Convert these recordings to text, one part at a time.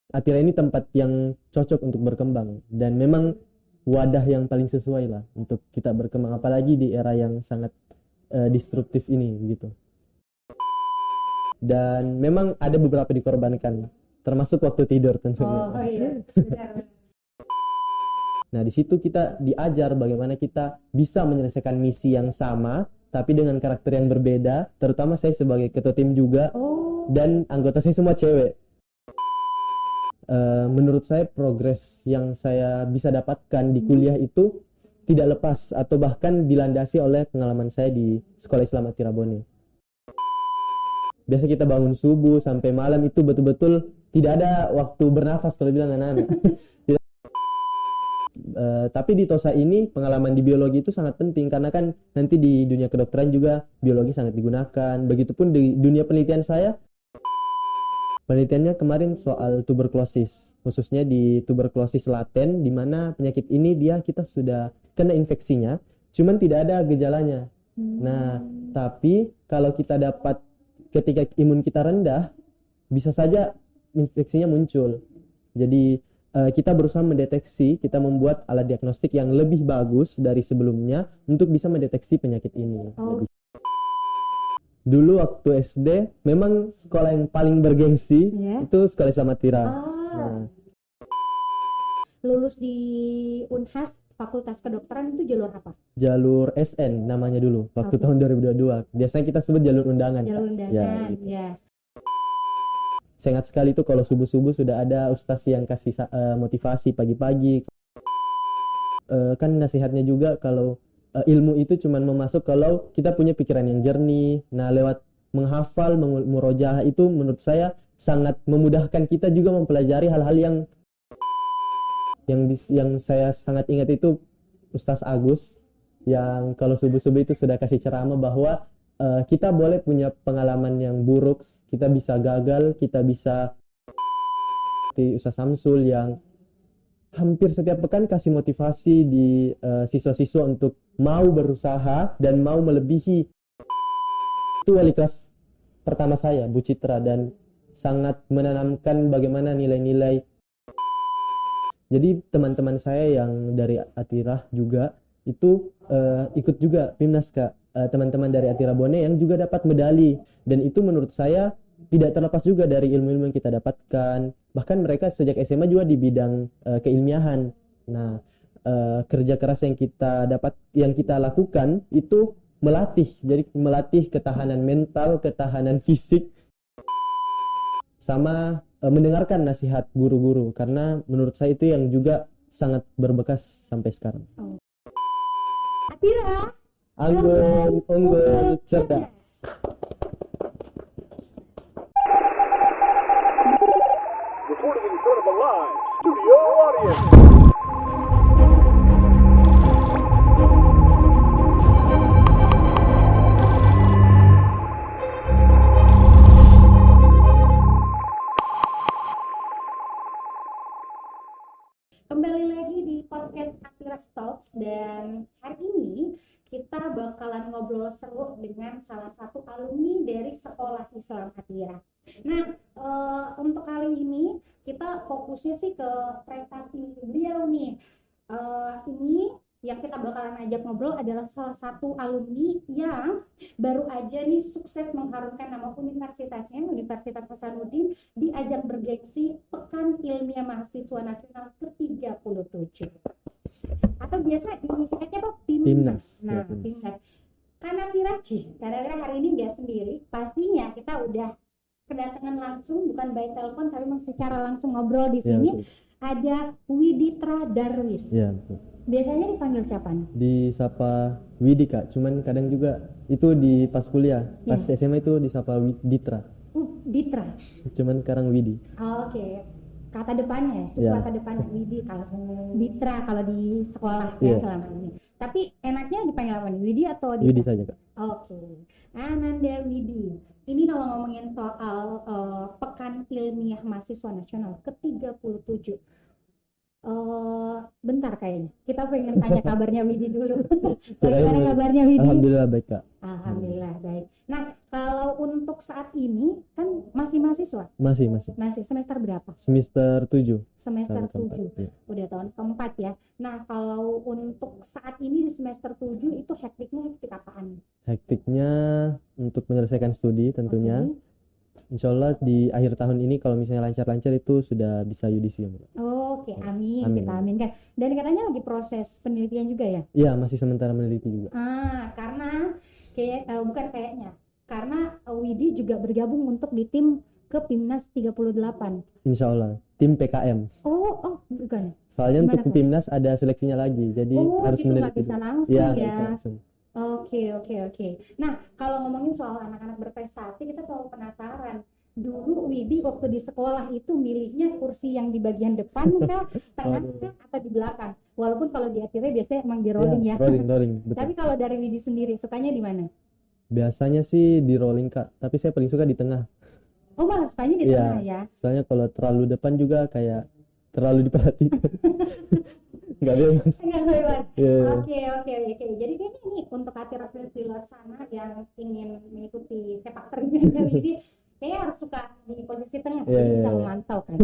Atira ini tempat yang cocok untuk berkembang dan memang wadah yang paling sesuai lah untuk kita berkembang, apalagi di era yang sangat destruktif ini gitu. Dan memang ada beberapa dikorbankan, termasuk waktu tidur tentunya. Oh iya, benar. Nah, di situ kita diajar bagaimana kita bisa menyelesaikan misi yang sama tapi dengan karakter yang berbeda, terutama saya sebagai ketua tim juga dan anggota saya semua cewek. Menurut saya progres yang saya bisa dapatkan di kuliah itu tidak lepas atau bahkan dilandasi oleh pengalaman saya di Sekolah Islam Atira Bone. Biasa kita bangun subuh sampai malam itu betul-betul tidak ada waktu bernafas kalau bilang anak-anak. Tapi di TOSA ini pengalaman di biologi itu sangat penting karena kan nanti di dunia kedokteran juga biologi sangat digunakan. Begitupun di dunia penelitian saya, penelitiannya kemarin soal tuberkulosis, khususnya di tuberkulosis laten, di mana penyakit ini kita sudah kena infeksinya, cuman tidak ada gejalanya. Nah, tapi kalau kita dapat ketika imun kita rendah, bisa saja infeksinya muncul. Jadi kita berusaha mendeteksi, kita membuat alat diagnostik yang lebih bagus dari sebelumnya untuk bisa mendeteksi penyakit ini. Dulu waktu SD, memang sekolah yang paling bergengsi itu Sekolah Islam Atira. Nah, lulus di Unhas Fakultas Kedokteran itu jalur apa? Jalur SN namanya dulu, waktu tahun 2022. Biasanya kita sebut jalur undangan. Jalur undangan, ya. Gitu. Saya ingat sekali tuh kalau subuh-subuh sudah ada ustaz yang kasih motivasi pagi-pagi. Kan nasihatnya juga kalau ilmu itu cuma memasuk kalau kita punya pikiran yang jernih. Nah, lewat menghafal, murojaah itu menurut saya sangat memudahkan kita juga mempelajari hal-hal yang saya sangat ingat itu Ustaz Agus yang kalau subuh-subuh itu sudah kasih ceramah bahwa kita boleh punya pengalaman yang buruk, kita bisa gagal, kita bisa seperti Ustaz Samsul yang hampir setiap pekan kasih motivasi di siswa-siswa untuk mau berusaha dan mau melebihi. Itu wali kelas pertama saya, Bu Citra, dan sangat menanamkan bagaimana nilai-nilai. Jadi teman-teman saya yang dari Atira juga itu ikut juga PIMNAS, Kak. Teman-teman dari Atira Bone yang juga dapat medali, dan itu menurut saya tidak terlepas juga dari ilmu-ilmu yang kita dapatkan. Bahkan mereka sejak SMA juga di bidang keilmiahan. Nah, kerja keras yang kita lakukan itu melatih ketahanan mental, ketahanan fisik, sama mendengarkan nasihat guru-guru, karena menurut saya itu yang juga sangat berbekas sampai sekarang. Atira, anggun, unggul, cerdas. Reporting in front of a live studio audience. Kembali lagi di podcast Atira Talks, dan hari ini kita bakalan ngobrol seru dengan salah satu alumni dari Sekolah Islam Atira. Nah, untuk kali ini kita fokusnya sih ke prestasi beliau nih. Ini yang kita bakalan ajak ngobrol adalah salah satu alumni yang baru aja nih sukses mengharumkan nama universitasnya, Universitas Hasanuddin, di ajang bergengsi Pekan Ilmiah Mahasiswa Nasional ke-37. Atau biasa disingkatnya apa? PIMNAS. Nah, PIMNAS. Karena hari ini nggak sendiri, pastinya kita udah kedatangan langsung, bukan by telepon tapi secara langsung ngobrol di sini. Ada Widitra Darwis. Biasanya dipanggil siapa nih? Disapa Widi, Kak. Cuman kadang juga itu di pas kuliah, pas SMA itu disapa Ditra. Ditra. Cuman sekarang Widi. Oke. Kata depannya, kata depannya Widi, kalau Ditra kalau di sekolah selama ini. Tapi enaknya dipanggil apa nih? Widi atau Ditra? Widi saja, Kak. Oke. Ananda Widi. Ini kalau ngomongin soal Pekan Ilmiah Mahasiswa Nasional ke-37. Bentar kayaknya. Kita pengen tanya kabarnya Widi dulu. Kirain Bagaimana mau- kabarnya Widi? Alhamdulillah baik Kak. Alhamdulillah baik. Nah, kalau untuk saat ini kan masih mahasiswa, Masih masih semester berapa? semester 7 Semester tahun keempat. 7. Iya. Udah tahun keempat ya. Nah, kalau untuk saat ini di semester 7 itu hektik apaan? Hektiknya untuk menyelesaikan studi tentunya. Oke. Insya Allah di akhir tahun ini kalau misalnya lancar-lancar itu sudah bisa yudisium. Oke, amin, Amin. kita aminkan. Dan katanya lagi proses penelitian juga ya? Iya, masih sementara meneliti juga. Karena bukan kayaknya. Karena Widi juga bergabung untuk di tim ke Pimnas 38. Insya Allah tim PKM. Oh, bukan. Soalnya Gimana untuk tuh? Timnas ada seleksinya lagi, jadi harus gitu nggak meneliti bisa dulu. langsung Iya, ya. nggak bisa langsung. Oke. Nah, kalau ngomongin soal anak-anak berprestasi, kita selalu penasaran. Dulu Widi waktu di sekolah itu milihnya kursi yang di bagian depan kah, tengah kah, atau di belakang? Walaupun kalau di akhirnya biasanya emang di rolling ya. Rolling, betul. Tapi kalau dari Widi sendiri, sukanya di mana? Biasanya sih di rolling Kak, tapi saya paling suka di tengah. Oh, malah sukanya di Iya. tengah ya? Soalnya kalau terlalu depan juga kayak terlalu diperhatikan. Nggak bebas. Enggak bebas. Iya. Oke. Jadi kayaknya nih untuk hati rakyat di luar sana yang ingin mengikuti sepak terjangnya Widi, kayaknya harus suka di posisi tengah, Iya, jadi iya, bisa iya. memantau kan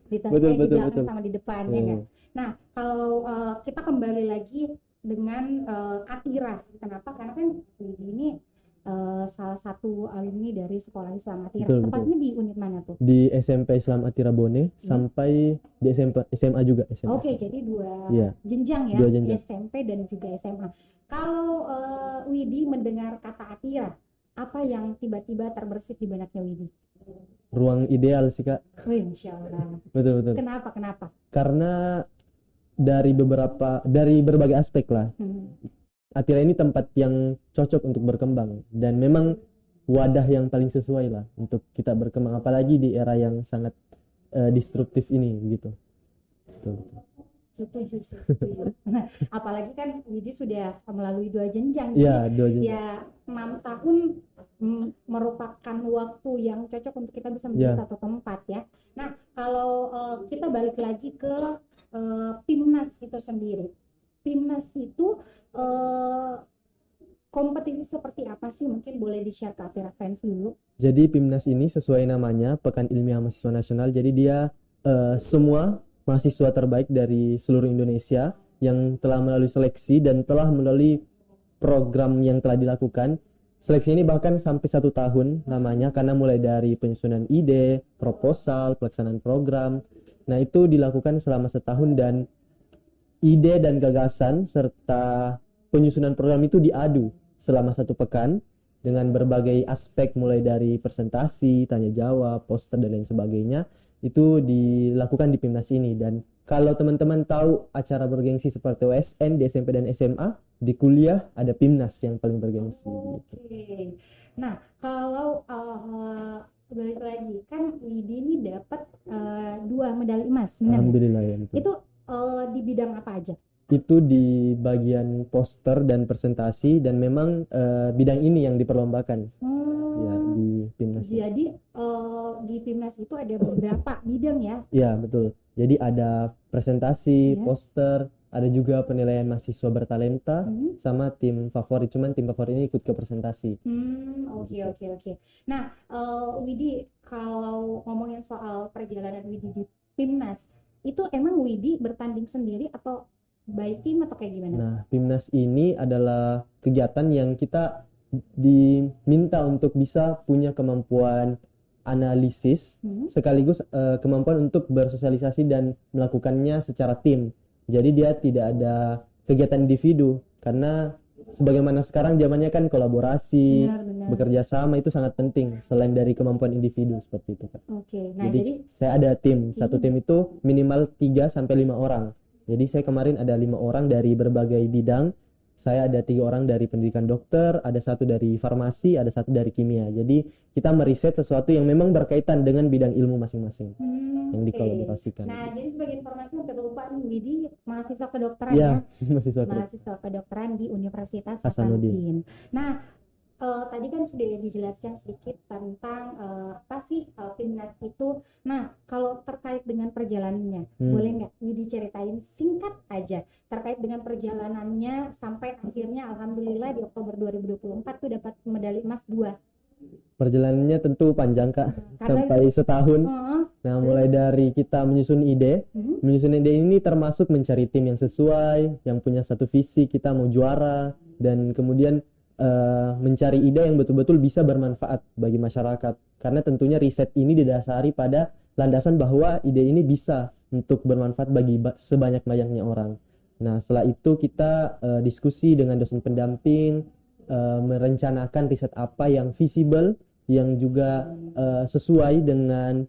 di tengah, Betul, di betul, belakang betul. sama di depannya kan. Nah, kalau kita kembali lagi dengan Atira, kenapa? Karena kan Widi ini salah satu alumni dari Sekolah Islam Atira. Betul, Tepatnya di unit mana tuh? Di SMP Islam Atira Bone sampai di SMA juga SMA. Oke, jadi dua Iya. jenjang ya, Dua jenjang. SMP dan juga SMA. Kalau Widi mendengar kata Atira, apa yang tiba-tiba terbersit di benaknya Widi? Ruang ideal sih Kak. Wih, Masya Allah. Betul. Kenapa? Karena dari berbagai aspek lah. Atira ini tempat yang cocok untuk berkembang dan memang wadah yang paling sesuai lah untuk kita berkembang, apalagi di era yang sangat destruktif ini gitu. Betul. Setuju. Apalagi kan Widi sudah melalui dua jenjang. Iya, Jadi dua jenjang. ya 6 tahun merupakan waktu yang cocok untuk kita bisa menjadi Ya. satu tempat ya. Nah, kalau kita balik lagi ke Pimnas itu sendiri. Pimnas itu kompetisi seperti apa sih? Mungkin boleh di-share ke Atira fans dulu. Jadi Pimnas ini sesuai namanya Pekan Ilmiah Mahasiswa Nasional. Jadi dia semua mahasiswa terbaik dari seluruh Indonesia yang telah melalui seleksi dan telah melalui program yang telah dilakukan. Seleksi ini bahkan sampai 1 tahun lamanya karena mulai dari penyusunan ide, proposal, pelaksanaan program. Nah, itu dilakukan selama 1 tahun dan ide dan gagasan serta penyusunan program itu diadu selama 1 pekan dengan berbagai aspek mulai dari presentasi, tanya jawab, poster dan lain sebagainya. Itu dilakukan di Pimnas ini. Dan kalau teman-teman tahu acara bergengsi seperti OSN di SMP dan SMA, di kuliah ada Pimnas yang paling bergengsi gitu. Oke. Nah, kalau balik lagi kan Widi ini dapat 2 medali emas, benar ya? Alhamdulillah ya, betul. Itu di bidang apa aja? Itu di bagian poster dan presentasi dan memang bidang ini yang diperlombakan ya di Pimnas. Jadi di Pimnas itu ada beberapa bidang ya? Ya, betul. Jadi ada presentasi, Iya. poster, ada juga penilaian mahasiswa bertalenta sama tim favorit. Cuman tim favorit ini ikut ke presentasi. Oke. Nah, Widi, kalau ngomongin soal perjalanan Widi di Pimnas, itu emang Widi bertanding sendiri atau by team atau kayak gimana? Nah, Pimnas ini adalah kegiatan yang kita diminta untuk bisa punya kemampuan analisis sekaligus kemampuan untuk bersosialisasi dan melakukannya secara tim. Jadi dia tidak ada kegiatan individu karena sebagaimana sekarang zamannya kan kolaborasi, Benar. bekerja sama itu sangat penting selain dari kemampuan individu seperti itu kan. Oke. Nah, Jadi jadi saya ada tim, satu tim itu minimal 3 sampai 5 orang. Jadi saya kemarin ada 5 orang dari berbagai bidang. Saya ada 3 orang dari pendidikan dokter, ada 1 dari farmasi, ada 1 dari kimia. Jadi kita meriset sesuatu yang memang berkaitan dengan bidang ilmu masing-masing yang oke. dikolaborasikan. Nah, jadi sebagai informasi untuk kelupaan Widi mahasiswa kedokteran Ya, ya. mahasiswa kedokteran. Mahasiswa kedokteran di Universitas Hasanuddin. Hasanuddin. Nah, Tadi kan sudah dijelaskan sedikit tentang apa sih timnas itu. Nah, kalau terkait dengan perjalanannya, boleh nggak Widi ceritain singkat aja terkait dengan perjalanannya sampai akhirnya alhamdulillah di Oktober 2024 tuh dapat medali emas 2. Perjalanannya tentu panjang Kak, Karena sampai setahun. Heeh. Nah, mulai dari kita menyusun ide. Mhm. Menyusun ide ini termasuk mencari tim yang sesuai, yang punya satu visi, kita mau juara, dan kemudian mencari ide yang betul-betul bisa bermanfaat bagi masyarakat. Karena tentunya riset ini didasari pada landasan bahwa ide ini bisa untuk bermanfaat bagi sebanyak-banyaknya orang. Nah, setelah itu kita diskusi dengan dosen pendamping, merencanakan riset apa yang visible, yang juga sesuai dengan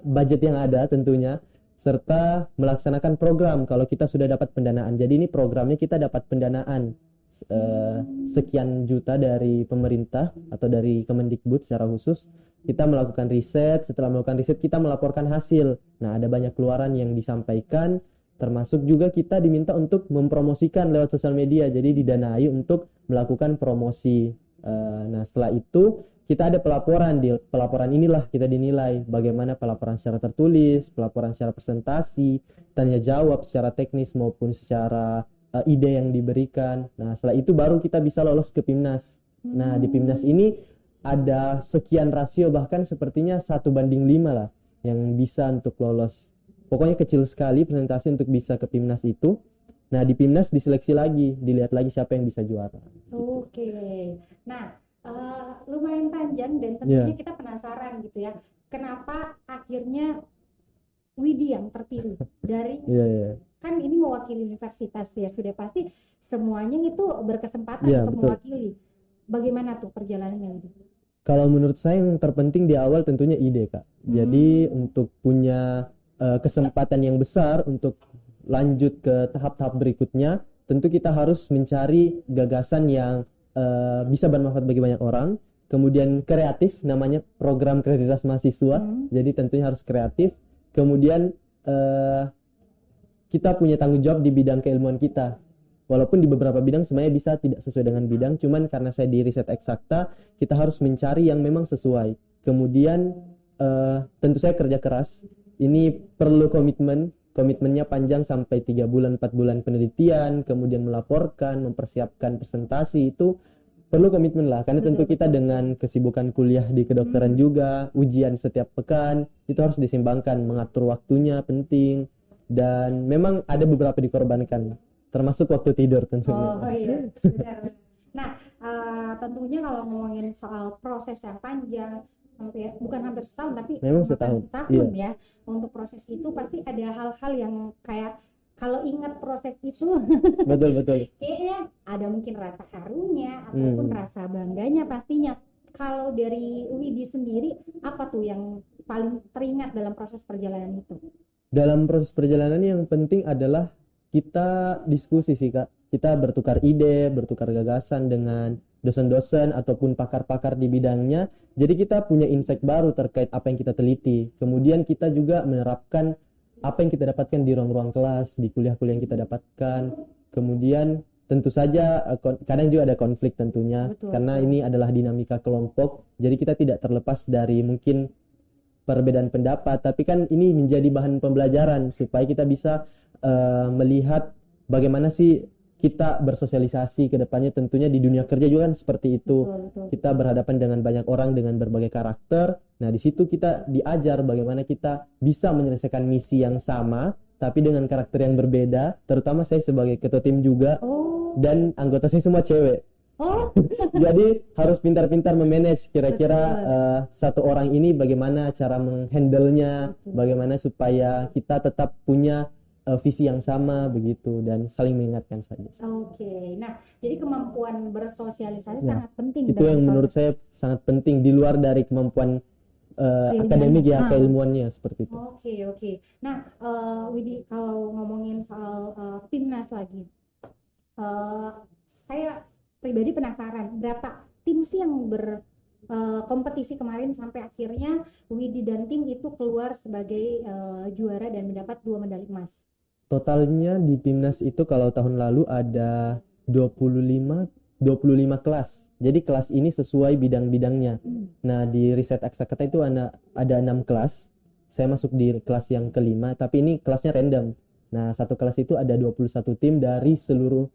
budget yang ada tentunya, serta melaksanakan program kalau kita sudah dapat pendanaan. Jadi ini programnya kita dapat pendanaan sekian juta dari pemerintah atau dari Kemendikbud secara khusus. Kita melakukan riset, setelah melakukan riset kita melaporkan hasil. Nah, ada banyak keluaran yang disampaikan, termasuk juga kita diminta untuk mempromosikan lewat sosial media, jadi didanai untuk melakukan promosi. Nah, setelah itu kita ada pelaporan. Di pelaporan inilah kita dinilai bagaimana pelaporan secara tertulis, pelaporan secara presentasi, tanya jawab secara teknis maupun secara ide yang diberikan. Nah, setelah itu baru kita bisa lolos ke PIMNAS. Nah, di PIMNAS ini ada sekian rasio, bahkan sepertinya 1:5 lah yang bisa untuk lolos. Pokoknya kecil sekali presentasi untuk bisa ke PIMNAS itu. Nah, di PIMNAS diseleksi lagi, dilihat lagi siapa yang bisa juara. Oke. Nah, lumayan panjang dan tentunya kita penasaran gitu ya. Kenapa akhirnya Widi yang terpilih dari kan ini mewakili universitas ya, sudah pasti semuanya itu berkesempatan untuk betul. mewakili. Bagaimana tuh perjalanannya Widi? Kalau menurut saya yang terpenting di awal tentunya ide Kak. Jadi untuk punya kesempatan yang besar untuk lanjut ke tahap-tahap berikutnya, tentu kita harus mencari gagasan yang bisa bermanfaat bagi banyak orang. Kemudian kreatif, namanya program kreativitas mahasiswa. Jadi tentunya harus kreatif. Kemudian kita punya tanggung jawab di bidang keilmuan kita. Walaupun di beberapa bidang sebenarnya bisa tidak sesuai dengan bidang, cuman karena saya di riset eksakta, kita harus mencari yang memang sesuai. Kemudian tentu saya kerja keras. Ini perlu komitmen. Komitmennya panjang sampai 3 bulan, 4 bulan penelitian, kemudian melaporkan, mempersiapkan presentasi, itu perlu komitmen lah. Karena tentu kita dengan kesibukan kuliah di kedokteran juga, ujian setiap pekan, itu harus disimbangkan. Mengatur waktunya penting. Dan memang ada beberapa dikorbankan, termasuk waktu tidur tentunya. Oh iya, benar. Nah, tentunya kalau ngomongin soal proses yang panjang, bukan hampir setahun tapi Memang bahkan setahun. setahun ya, untuk proses itu pasti ada hal-hal yang kayak kalau ingat proses itu Betul. kayaknya ada mungkin rasa harunya ataupun rasa bangganya pastinya. Kalau dari Widi sendiri, apa tuh yang paling teringat dalam proses perjalanan itu? Dalam proses perjalanan yang penting adalah kita diskusi sih Kak. Kita bertukar ide, bertukar gagasan dengan dosen-dosen ataupun pakar-pakar di bidangnya. Jadi kita punya insight baru terkait apa yang kita teliti. Kemudian kita juga menerapkan apa yang kita dapatkan di ruang-ruang kelas, di kuliah-kuliah yang kita dapatkan. Kemudian tentu saja kadang juga ada konflik tentunya. Betul. Karena ini adalah dinamika kelompok. Jadi kita tidak terlepas dari mungkin perbedaan pendapat, tapi kan ini menjadi bahan pembelajaran supaya kita bisa melihat bagaimana sih kita bersosialisasi ke depannya. Tentunya di dunia kerja juga kan seperti itu. Betul. Kita berhadapan dengan banyak orang dengan berbagai karakter. Nah, di situ kita diajar bagaimana kita bisa menyelesaikan misi yang sama tapi dengan karakter yang berbeda. Terutama saya sebagai ketua tim juga, dan anggota saya semua cewek. Jadi harus pintar-pintar memanage kira-kira satu orang ini bagaimana cara menghandle-nya, bagaimana supaya kita tetap punya visi yang sama begitu dan saling mengingatkan saja. Oke. Nah, jadi kemampuan bersosialisasi sangat penting. Itu yang menurut saya sangat penting di luar dari kemampuan akademik ya, keilmuannya seperti itu. Oke. Nah, Widi, kalau ngomongin soal PIMNAS lagi, saya pribadi penasaran berapa tim sih yang berkompetisi kemarin sampai akhirnya Widi dan tim itu keluar sebagai juara dan mendapat 2 medali emas. Totalnya di PIMNAS itu kalau tahun lalu ada 25 25 kelas. Jadi kelas ini sesuai bidang-bidangnya. Nah, di riset eksakta itu ada 6 kelas. Saya masuk di kelas yang kelima, tapi ini kelasnya random. Nah, satu kelas itu ada 21 tim dari seluruh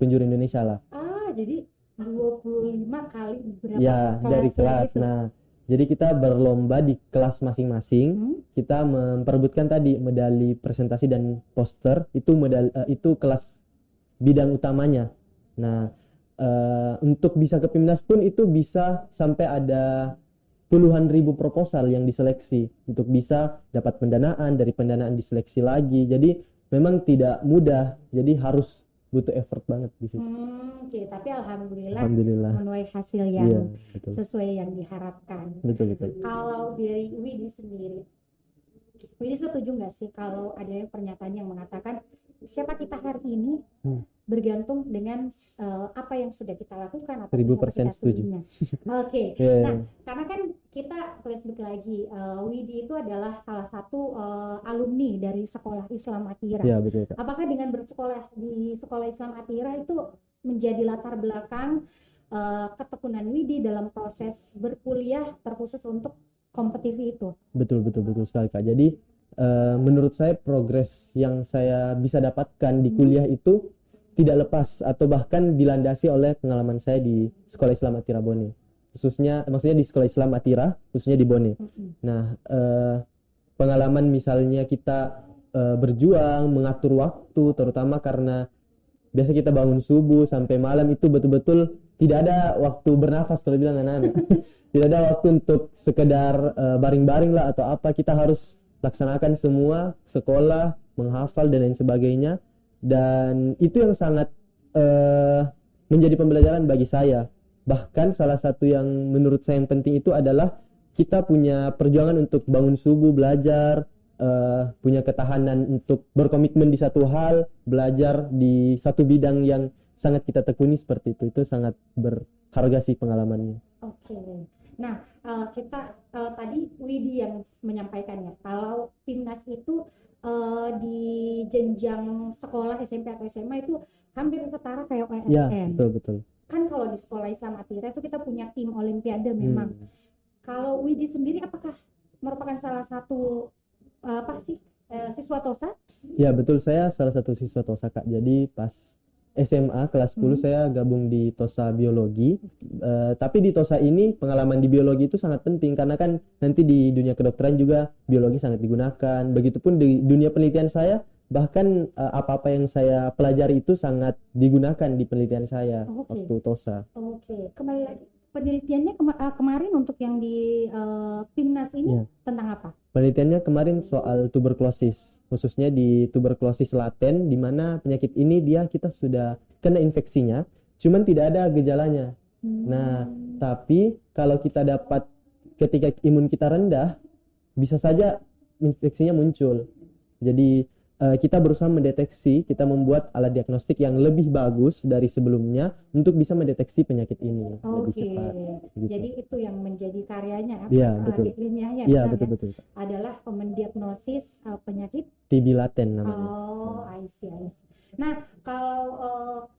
penjuru Indonesia lah. Jadi 25 kali berapa Ya, dari kelas. gitu? Nah, jadi kita berlomba di kelas masing-masing. Kita memperebutkan tadi medali presentasi dan poster. Itu kelas bidang utamanya. Nah, untuk bisa ke PIMNAS pun itu bisa sampai ada puluhan ribu proposal yang diseleksi untuk bisa dapat pendanaan, dari pendanaan diseleksi lagi. Jadi memang tidak mudah, jadi harus butuh effort banget di situ. Oke, tapi alhamdulillah menuai hasil Iya, yang betul. sesuai yang diharapkan. Betul. Kalau dari Widi sendiri, Widi setuju nggak sih kalau ada pernyataan yang mengatakan siapa kita hari ini bergantung dengan apa yang sudah kita lakukan atau 1000% setuju. Oke. Yeah. Nah, karena kan kita flashback lagi, Widi itu adalah salah satu alumni dari Sekolah Islam Atira. Iya, betul, Kak. Apakah dengan bersekolah di Sekolah Islam Atira itu menjadi latar belakang ketekunan Widi dalam proses berkuliah terkhusus untuk kompetisi itu? Betul sekali, Kak. Jadi menurut saya progres yang saya bisa dapatkan di kuliah itu tidak lepas atau bahkan dilandasi oleh pengalaman saya di Sekolah Islam Atira Bone. Maksudnya di Sekolah Islam Atira, khususnya di Bone. Nah, pengalaman misalnya kita berjuang, mengatur waktu, terutama karena biasa kita bangun subuh sampai malam itu betul-betul tidak ada waktu bernafas kalau bilang anak-anak. Tidak ada waktu untuk sekedar baring-baring lah atau apa. Kita harus laksanakan semua, sekolah, menghafal dan lain sebagainya. Dan itu yang sangat menjadi pembelajaran bagi saya. Bahkan salah satu yang menurut saya yang penting itu adalah kita punya perjuangan untuk bangun subuh, belajar, punya ketahanan untuk berkomitmen di satu hal, belajar di satu bidang yang sangat kita tekuni seperti itu sangat berharga sih pengalamannya. Oke. Nah, kita tadi Widi yang menyampaikannya. Kalau PIMNAS itu di jenjang sekolah SMP atau SMA itu hampir setara kayak OSN. Ya, betul. Kan kalau di Sekolah Islam Atira itu kita punya tim olimpiade memang. Kalau Widi sendiri apakah merupakan salah satu siswa TOSA? Ya, betul, saya salah satu siswa TOSA, Kak. Jadi pas SMA kelas 10 saya gabung di TOSA biologi. Tapi di TOSA ini pengalaman di biologi itu sangat penting karena kan nanti di dunia kedokteran juga biologi sangat digunakan. Begitupun di dunia penelitian saya, bahkan apa-apa yang saya pelajari itu sangat digunakan di penelitian saya waktu TOSA. Oke, kembali lagi. Penelitiannya kemarin untuk yang di PIMNAS ini tentang apa? Penelitiannya kemarin soal tuberkulosis, khususnya di tuberkulosis laten, di mana penyakit ini kita sudah kena infeksinya, cuman tidak ada gejalanya. Nah, tapi kalau kita dapat ketika imun kita rendah, bisa saja infeksinya muncul. Jadi kita berusaha mendeteksi, kita membuat alat diagnostik yang lebih bagus dari sebelumnya untuk bisa mendeteksi penyakit ini lebih cepat. Gitu. Jadi itu yang menjadi karyanya, betul. ilmiahnya, betul. adalah mendiagnosis penyakit TB laten namanya. I see. Nah, kalau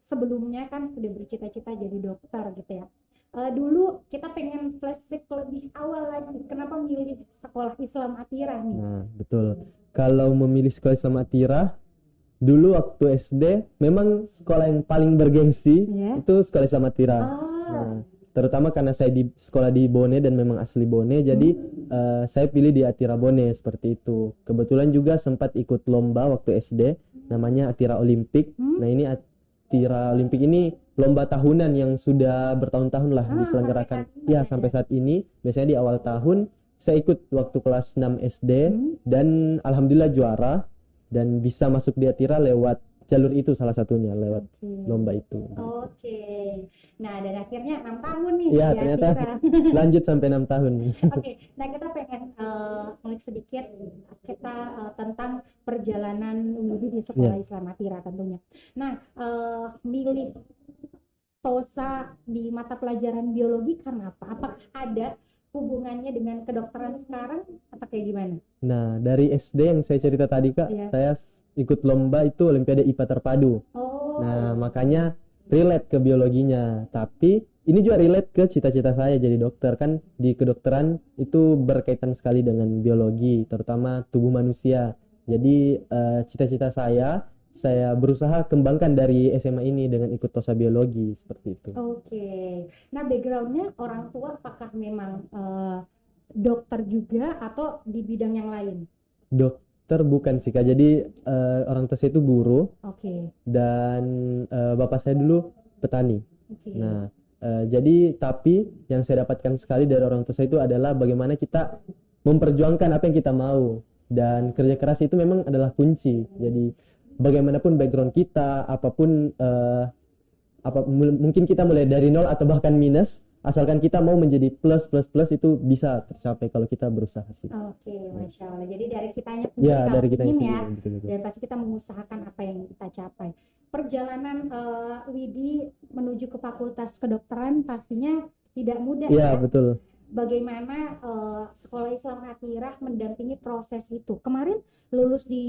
sebelumnya kan sudah bercita-cita jadi dokter gitu ya. Dulu kita pengen flashback lebih awal lagi. Kenapa milih Sekolah Islam Atira nih? Nah, betul. Kalau memilih Sekolah Islam Atira, dulu waktu SD memang sekolah yang paling bergengsi itu Sekolah Islam Atira. Nah, terutama karena saya sekolah di Bone dan memang asli Bone, jadi saya pilih di Atira Bone seperti itu. Kebetulan juga sempat ikut lomba waktu SD, namanya Atira Olimpik. Nah, ini Atira Olimpik ini lomba tahunan yang sudah bertahun-tahun lah diselenggarakan. Sampai saat ini. Biasanya di awal tahun saya ikut waktu kelas 6 SD dan alhamdulillah juara dan bisa masuk di Atira lewat jalur itu, salah satunya lewat lomba itu. Nah, dan akhirnya 6 tahun nih di ternyata Atira. Lanjut sampai 6 tahun. Nah kita pengen ngulik sedikit kita tentang perjalanan Widi di Sekolah Islam Atira tentunya. Nah, milih TOSA di mata pelajaran biologi karena apa? Apakah ada hubungannya dengan kedokteran sekarang atau kayak gimana? Nah, dari SD yang saya cerita tadi, Kak, saya ikut lomba itu Olimpiade IPA Terpadu. Nah, makanya relate ke biologinya. Tapi ini juga relate ke cita-cita saya jadi dokter. Kan di kedokteran itu berkaitan sekali dengan biologi, terutama tubuh manusia. Jadi cita-cita saya berusaha kembangkan dari SMA ini dengan ikut TOSA biologi seperti itu. Oke. Nah, backgroundnya orang tua apakah memang dokter juga atau di bidang yang lain? Dokter bukan sih Kak. Jadi orang tua saya itu guru Oke. dan bapak saya dulu petani. Oke. Nah, jadi tapi yang saya dapatkan sekali dari orang tua saya itu adalah bagaimana kita memperjuangkan apa yang kita mau, dan kerja keras itu memang adalah kunci. Jadi bagaimanapun background kita, apapun mungkin kita mulai dari nol atau bahkan minus, asalkan kita mau menjadi plus itu bisa tercapai kalau kita berusaha sih. Oke, Masya Allah. Jadi dari kitanya Ya, kalau dari kita ingin sendiri, ya, betul-betul. dan pasti kita mengusahakan apa yang kita capai. Perjalanan Widi menuju ke Fakultas Kedokteran pastinya tidak mudah Iya, ya. betul. Bagaimana Sekolah Islam Atirah mendampingi proses itu? Kemarin lulus di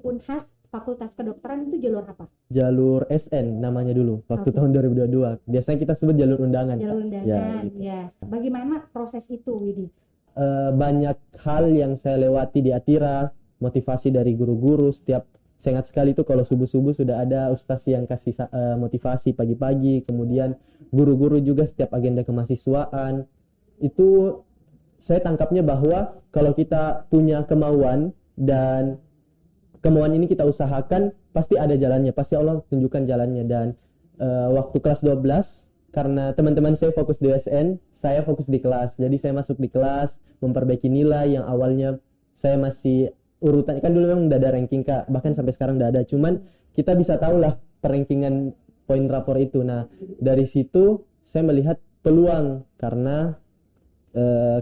Unhas Fakultas Kedokteran itu jalur apa? Jalur SN namanya dulu waktu Oke. tahun 2022. Biasanya kita sebut jalur undangan. Jalur Kak. undangan, Ya, gitu. ya. Bagaimana proses itu, Widi? Banyak hal yang saya lewati di Atira, motivasi dari guru-guru. Setiap saya ingat sekali itu kalau subuh-subuh sudah ada ustaz yang kasih motivasi pagi-pagi, kemudian guru-guru juga setiap agenda kemahasiswaan. Itu saya tangkapnya bahwa kalau kita punya kemauan dan kemauan ini kita usahakan, pasti ada jalannya, pasti Allah tunjukkan jalannya. Dan waktu kelas 12, karena teman-teman saya fokus di SN, saya fokus di kelas. Jadi saya masuk di kelas, memperbaiki nilai yang awalnya saya masih urutan, kan dulu memang udah ada ranking Kak, bahkan sampai sekarang udah ada. Cuman kita bisa tahu lah perankingan poin rapor itu. Nah, dari situ saya melihat peluang karena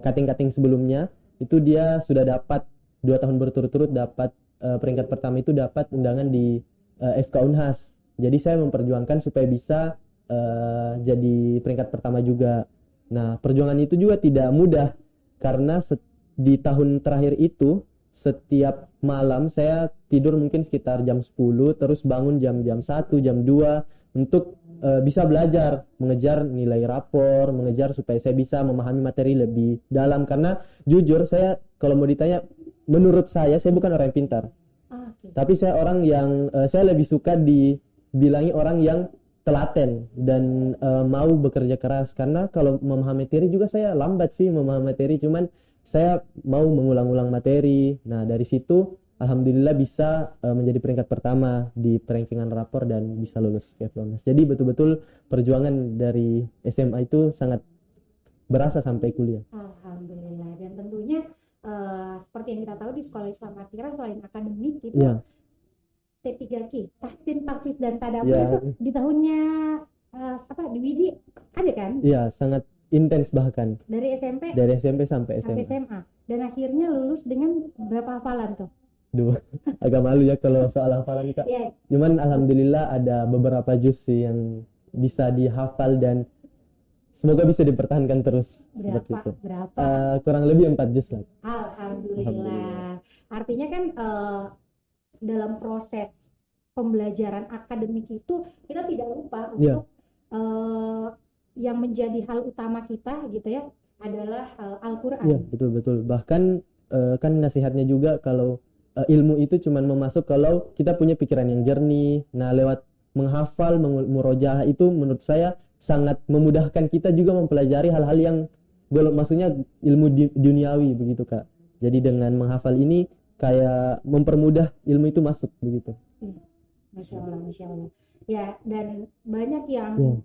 cutting-cutting sebelumnya itu dia sudah dapat 2 tahun berturut-turut dapat peringkat pertama, itu dapat undangan di FK Unhas. Jadi saya memperjuangkan supaya bisa jadi peringkat pertama juga. Nah, perjuangan itu juga tidak mudah karena di tahun terakhir itu setiap malam saya tidur mungkin sekitar jam 10, terus bangun jam 1, jam 2 untuk bisa belajar, mengejar nilai rapor, mengejar supaya saya bisa memahami materi lebih dalam. Karena jujur saya kalau mau ditanya, menurut saya bukan orang yang pintar. Oke. Tapi saya orang yang saya lebih suka dibilangi orang yang telaten dan mau bekerja keras. Karena kalau memahami materi juga saya lambat sih memahami materi, cuman saya mau mengulang-ulang materi. Nah, dari situ alhamdulillah bisa menjadi peringkat pertama di perankingan rapor dan bisa lulus ke FK. Jadi betul-betul perjuangan dari SMA itu sangat berasa sampai kuliah. Alhamdulillah. Dan tentunya seperti yang kita tahu di Sekolah Islam Atirah selain akademik itu Iya. T3K, tahsin, tafsir dan tadabbur Iya. itu di tahunnya di Widi ada kan? Iya, sangat intens bahkan Dari SMP dari SMP sampai sampai SMA. SMA. Dan akhirnya lulus dengan berapa hafalan tuh? Duh, agak malu ya kalau soal hafalan Kak. Ya, Cuman alhamdulillah ada beberapa juz sih yang bisa dihafal dan semoga bisa dipertahankan terus seperti itu. berapa? Kurang lebih 4 juz lah. Alhamdulillah. Alhamdulillah. Artinya kan dalam proses pembelajaran akademik itu kita tidak lupa Iya. untuk yang menjadi hal utama kita gitu ya adalah Al-Quran. Iya, betul-betul. Bahkan kan nasihatnya juga kalau ilmu itu cuman memasuk kalau kita punya pikiran yang jernih. Nah, lewat menghafal, murojaah itu menurut saya sangat memudahkan kita juga mempelajari hal-hal yang maksudnya ilmu duniawi begitu Kak. Jadi dengan menghafal ini kayak mempermudah ilmu itu masuk begitu. Masya Allah, Masya Allah. Ya, dan banyak yang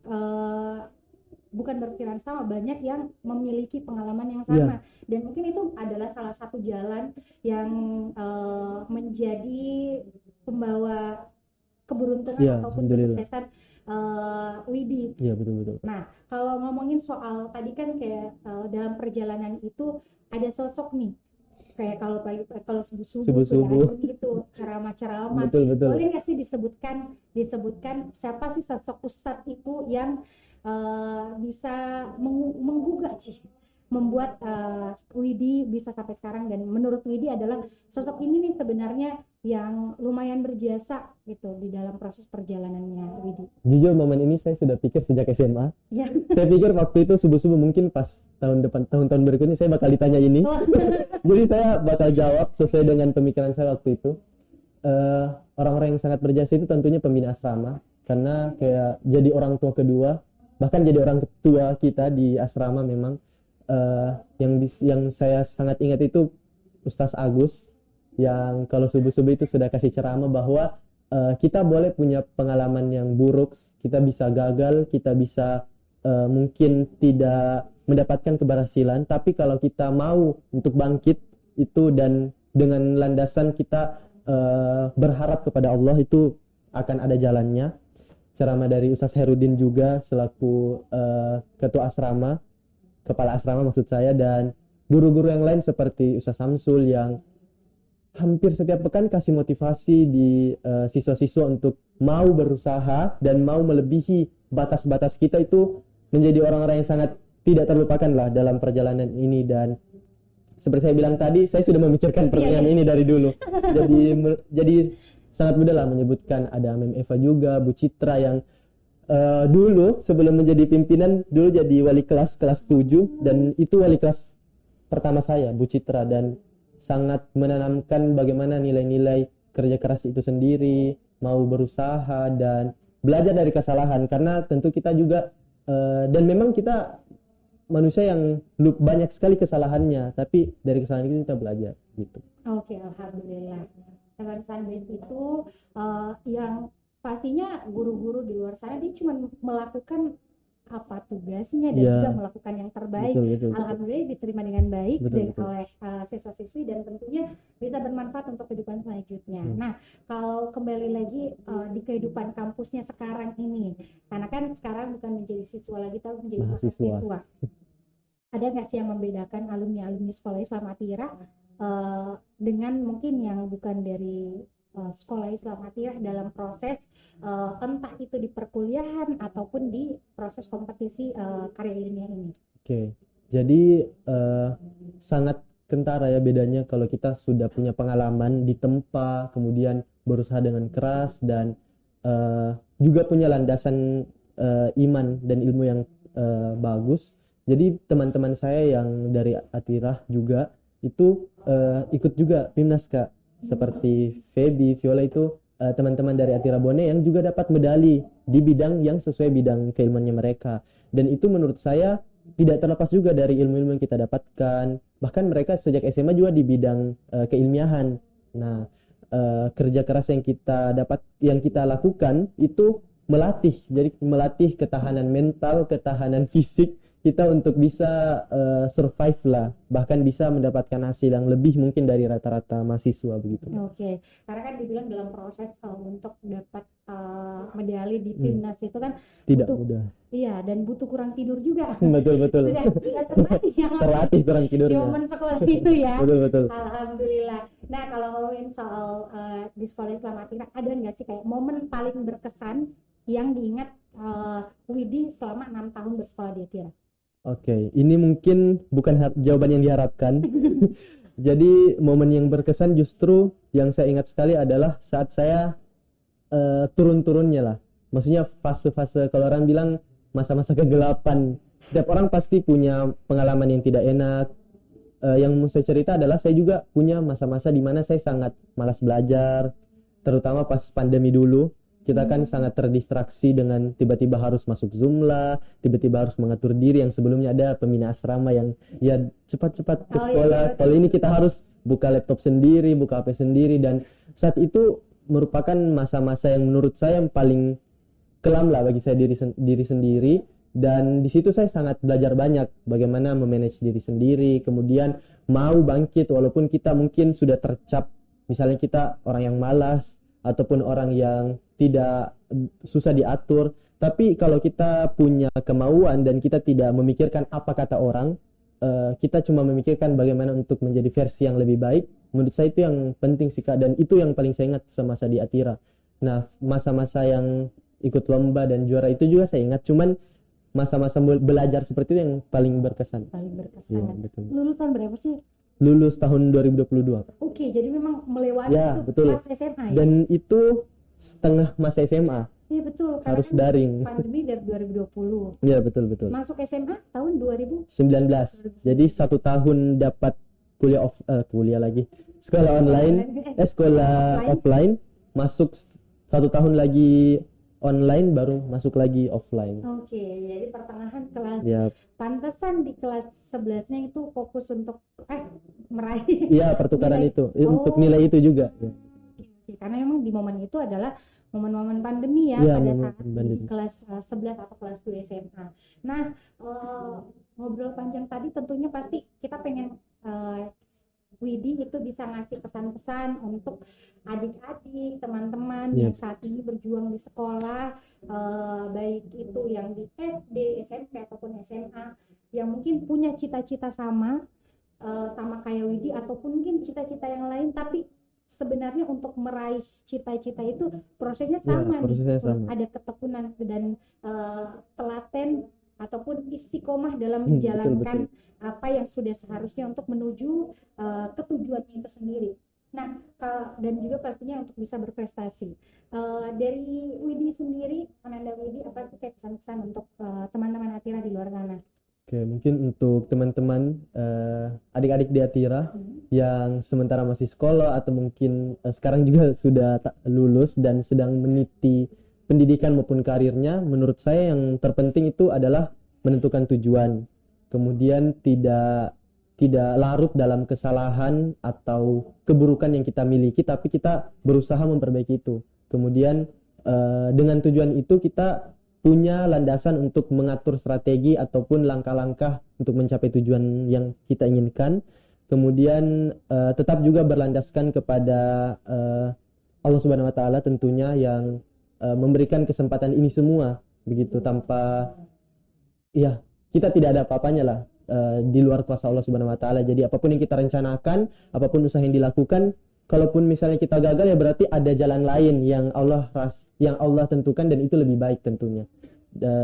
bukan berpikiran sama, banyak yang memiliki pengalaman yang sama. Dan mungkin itu adalah salah satu jalan yang menjadi pembawa keberuntungan ataupun alhamdulillah. kesuksesan Widi. Iya, betul-betul. Nah, kalau ngomongin soal tadi kan kayak dalam perjalanan itu ada sosok nih. Kayak kalau subuh-subuh sudah ada gitu ceramah-ceramah. Betul. Boleh nggak sih disebutkan siapa sih sosok ustadz itu yang bisa menggugah membuat Widi bisa sampai sekarang, dan menurut Widi adalah sosok ini nih sebenarnya yang lumayan berjasa gitu di dalam proses perjalanannya Widi? Jujur momen ini saya sudah pikir sejak SMA. Ya. Saya pikir waktu itu subuh-subuh mungkin pas tahun-tahun berikutnya saya bakal ditanya ini. Oh. Jadi saya bakal jawab sesuai dengan pemikiran saya waktu itu. Orang-orang yang sangat berjasa itu tentunya pembina asrama, karena kayak jadi orang tua kedua, bahkan jadi orang tua kita di asrama memang. Yang saya sangat ingat itu Ustaz Agus, yang kalau subuh-subuh itu sudah kasih ceramah bahwa kita boleh punya pengalaman yang buruk, kita bisa gagal, kita bisa mungkin tidak mendapatkan keberhasilan, tapi kalau kita mau untuk bangkit itu dan dengan landasan kita berharap kepada Allah, itu akan ada jalannya. Ceramah dari Ustaz Herudin juga selaku ketua asrama, kepala asrama maksud saya, dan guru-guru yang lain seperti Ustaz Samsul yang hampir setiap pekan kasih motivasi di siswa-siswa untuk mau berusaha dan mau melebihi batas-batas kita, itu menjadi orang-orang yang sangat tidak terlupakan lah dalam perjalanan ini. Dan seperti saya bilang tadi, saya sudah memikirkan pertanyaan ini dari dulu. Jadi sangat mudah lah menyebutkan ada Mem Eva juga, Bu Citra yang dulu sebelum menjadi pimpinan dulu jadi wali kelas 7, dan itu wali kelas pertama saya, Bu Citra, dan sangat menanamkan bagaimana nilai-nilai kerja keras itu sendiri, mau berusaha dan belajar dari kesalahan, karena tentu kita juga dan memang kita manusia yang banyak sekali kesalahannya, tapi dari kesalahan itu kita belajar gitu. Oke, alhamdulillah. Teman itu yang pastinya guru-guru di luar sana dia cuma melakukan apa tugasnya dan juga melakukan yang terbaik. Betul. Alhamdulillah diterima dengan baik Betul. oleh siswa-siswi, dan tentunya bisa bermanfaat untuk kehidupan selanjutnya. Nah, kalau kembali lagi di kehidupan kampusnya sekarang ini, karena kan sekarang bukan menjadi siswa lagi tapi menjadi mahasiswa. Ada nggak sih yang membedakan alumni sekolah Islam Atira dengan mungkin yang bukan dari sekolah Islam Atira dalam proses entah itu di perkuliahan ataupun di proses kompetisi karya ilmiah ini? Oke. Jadi sangat kentara ya bedanya kalau kita sudah punya pengalaman di tempat, kemudian berusaha dengan keras, dan juga punya landasan iman dan ilmu yang bagus. Jadi teman-teman saya yang dari Atira juga itu ikut juga Pimnas Kak, seperti Feby, Viola, itu teman-teman dari Atira Bone yang juga dapat medali di bidang yang sesuai bidang keilmuannya mereka. Dan itu menurut saya tidak terlepas juga dari ilmu-ilmu yang kita dapatkan. Bahkan mereka sejak SMA juga di bidang keilmiahan. Nah, kerja keras yang kita lakukan itu melatih ketahanan mental, ketahanan fisik kita untuk bisa survive lah, bahkan bisa mendapatkan hasil yang lebih mungkin dari rata-rata mahasiswa begitu. Oke, karena kan dibilang dalam proses untuk dapat medali di Pimnas itu kan tidak mudah. Iya, dan butuh kurang tidur juga. Betul. Sudah terlatih kurang tidurnya. Di momen sekolah itu ya. Betul. Alhamdulillah. Nah, kalau ngomongin soal di sekolah Islam Atira, ada nggak sih kayak momen paling berkesan yang diingat Widi selama 6 tahun bersekolah di Atira? Oke, ini mungkin bukan jawaban yang diharapkan. Jadi momen yang berkesan justru yang saya ingat sekali adalah saat saya turun-turunnya lah. Maksudnya fase-fase, kalau orang bilang masa-masa kegelapan. Setiap orang pasti punya pengalaman yang tidak enak. Yang mau saya cerita adalah saya juga punya masa-masa di mana saya sangat malas belajar, terutama pas pandemi dulu. Kita kan sangat terdistraksi dengan tiba-tiba harus masuk Zoom lah, tiba-tiba harus mengatur diri, yang sebelumnya ada pembina asrama yang ya cepat-cepat ke sekolah. Kalau ini kita harus buka laptop sendiri, buka HP sendiri, dan saat itu merupakan masa-masa yang menurut saya yang paling kelam lah bagi saya diri sendiri. Dan di situ saya sangat belajar banyak bagaimana memanage diri sendiri, kemudian mau bangkit walaupun kita mungkin sudah tercap, misalnya kita orang yang malas ataupun orang yang tidak susah diatur, tapi kalau kita punya kemauan dan kita tidak memikirkan apa kata orang, kita cuma memikirkan bagaimana untuk menjadi versi yang lebih baik. Menurut saya itu yang penting sih Kak, dan itu yang paling saya ingat semasa di Atira. Nah, masa-masa yang ikut lomba dan juara itu juga saya ingat, cuman masa-masa belajar seperti itu yang paling berkesan. Paling Iya, berkesan. betul. Lulusan berapa sih? Lulus tahun 2022. Oke, jadi memang melewati Ya, itu betul. pas SMA ya? Dan itu setengah masa SMA, Iya betul, karena harus kan daring. pandemi dari 2020. Iya, betul. Masuk SMA tahun 2000. 19. Jadi 1 tahun dapat kuliah lagi. Sekolah online, sekolah offline, masuk 1 tahun lagi online, baru masuk lagi offline. Oke, jadi pertengahan kelas. Ya, Pantesan di kelas 11-nya itu fokus untuk meraih. iya pertukaran Nilai. itu, untuk nilai itu juga. Ya. Oke, karena memang di momen itu adalah momen-momen pandemi ya, Iya, pada momen saat di pandemi. kelas 11 atau kelas 2 SMA. Nah, ngobrol panjang tadi tentunya pasti kita pengen Widi itu bisa ngasih pesan-pesan untuk adik-adik, teman-teman yang saat ini berjuang di sekolah, baik itu yang di SD, SMP ataupun SMA, yang mungkin punya cita-cita sama kayak Widi, ataupun mungkin cita-cita yang lain, tapi sebenarnya untuk meraih cita-cita itu prosesnya sama nih, prosesnya terus sama. ada ketekunan dan telaten ataupun istiqomah dalam Betul, menjalankan betul. apa yang sudah seharusnya untuk menuju ketujuannya itu sendiri. Nah, dan juga pastinya untuk bisa berprestasi. Dari Widi sendiri, Ananda Widi, apa sih kayak pesan-pesan untuk teman-teman Atira di luar sana? Oke, mungkin untuk teman-teman adik-adik di Atira yang sementara masih sekolah atau mungkin sekarang juga sudah lulus dan sedang meniti pendidikan maupun karirnya, menurut saya yang terpenting itu adalah menentukan tujuan. Kemudian tidak larut dalam kesalahan atau keburukan yang kita miliki, tapi kita berusaha memperbaiki itu. Kemudian dengan tujuan itu kita punya landasan untuk mengatur strategi ataupun langkah-langkah untuk mencapai tujuan yang kita inginkan. Kemudian tetap juga berlandaskan kepada Allah Subhanahu wa taala tentunya yang memberikan kesempatan ini semua begitu, tanpa ya kita tidak ada apa-apanya lah di luar kuasa Allah Subhanahu wa taala. Jadi apapun yang kita rencanakan, apapun usaha yang dilakukan, kalaupun misalnya kita gagal ya berarti ada jalan lain yang Allah tentukan dan itu lebih baik tentunya.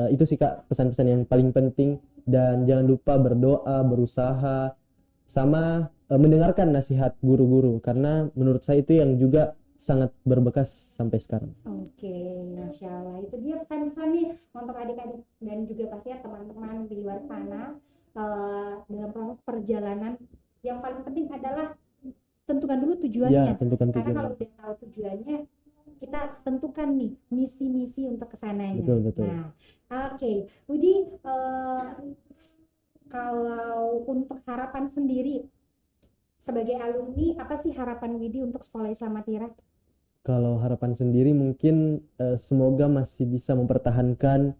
Itu sih Kak pesan-pesan yang paling penting, dan jangan lupa berdoa, berusaha, sama mendengarkan nasihat guru-guru, karena menurut saya itu yang juga sangat berbekas sampai sekarang. Oke, Masya Allah. Itu dia pesan-pesan nih untuk adik-adik dan juga pasti ya teman-teman di luar sana dalam proses perjalanan. Yang paling penting adalah tentukan dulu tujuannya. Ya, tentukan Karena tujuannya. kalau udah tahu tujuannya, kita tentukan nih misi-misi untuk kesananya. Betul. Nah, oke. Widi, kalau untuk harapan sendiri sebagai alumni, apa sih harapan Widi untuk Sekolah Islam Atira? Kalau harapan sendiri mungkin semoga masih bisa mempertahankan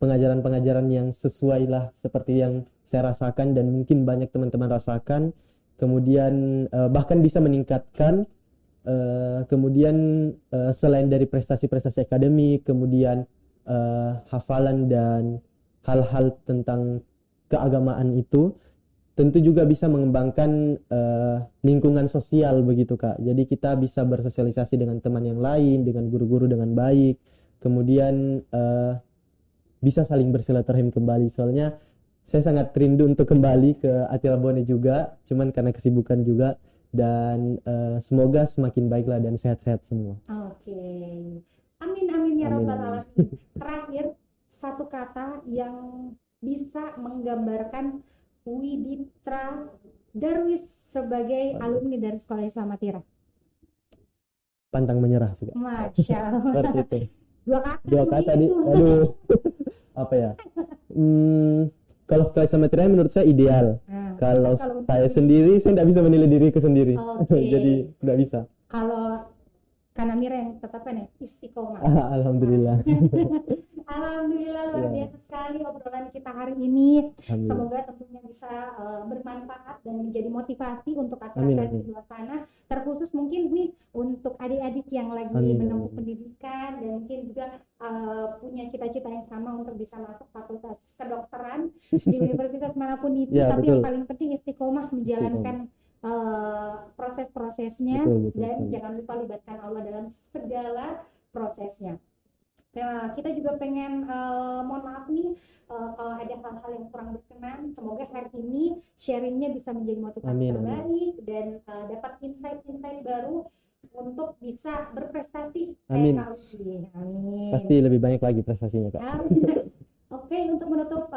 pengajaran-pengajaran yang sesuai lah seperti yang saya rasakan dan mungkin banyak teman-teman rasakan. Kemudian bahkan bisa meningkatkan, kemudian selain dari prestasi-prestasi akademik, kemudian hafalan dan hal-hal tentang keagamaan itu, tentu juga bisa mengembangkan lingkungan sosial begitu Kak. Jadi kita bisa bersosialisasi dengan teman yang lain, dengan guru-guru dengan baik. Kemudian bisa saling bersilaturahim kembali. Soalnya saya sangat rindu untuk kembali ke Atira Bone juga, cuman karena kesibukan juga. Dan semoga semakin baiklah dan sehat-sehat semua. Oke. Amin ya Amin, rabbal amin. alamin. Terakhir, satu kata yang bisa menggambarkan Widitra Darwis sebagai alumni dari Sekolah Islam Atira. Pantang menyerah sih Kak. Masya Allah. Seperti itu. Dua kata Tadi, begitu. aduh, apa ya? Kalau Sekolah Islam Atira menurut saya ideal. Nah, Kalau kalau saya sendiri, saya tidak bisa menilai diriku sendiri. Oke. Jadi tidak bisa. kalau Kanamira yang tetapkan ya istiqomah. Alhamdulillah. Alhamdulillah luar Ya. biasa sekali obrolan kita hari ini. Alhamdulillah. Semoga tentunya bisa bermanfaat dan menjadi motivasi untuk Amin, adik-adik amin. di luar sana. Terkhusus mungkin nih untuk adik-adik yang lagi Amin, menempuh amin. pendidikan dan mungkin juga punya cita-cita yang sama untuk bisa masuk fakultas kedokteran di universitas manapun itu. Ya, Tapi betul. yang paling penting istiqomah menjalankan proses-prosesnya Betul. dan jangan lupa libatkan Allah dalam segala prosesnya. Ya, kita juga pengen mohon maaf nih kalau ada hal-hal yang kurang berkenan. Semoga hari ini sharingnya bisa menjadi motivasi Amin, terbaik dan dapat insight-insight baru untuk bisa berprestasi Amin. kayak Kak Uci. Amin. Pasti lebih banyak lagi prestasinya, Kak. Amin. Oke, untuk menutup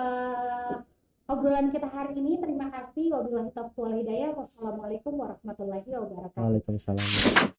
obrolan kita hari ini, terima kasih. Wabillahi taufiq wal hidayah. Wassalamualaikum warahmatullahi wabarakatuh. Waalaikumsalam.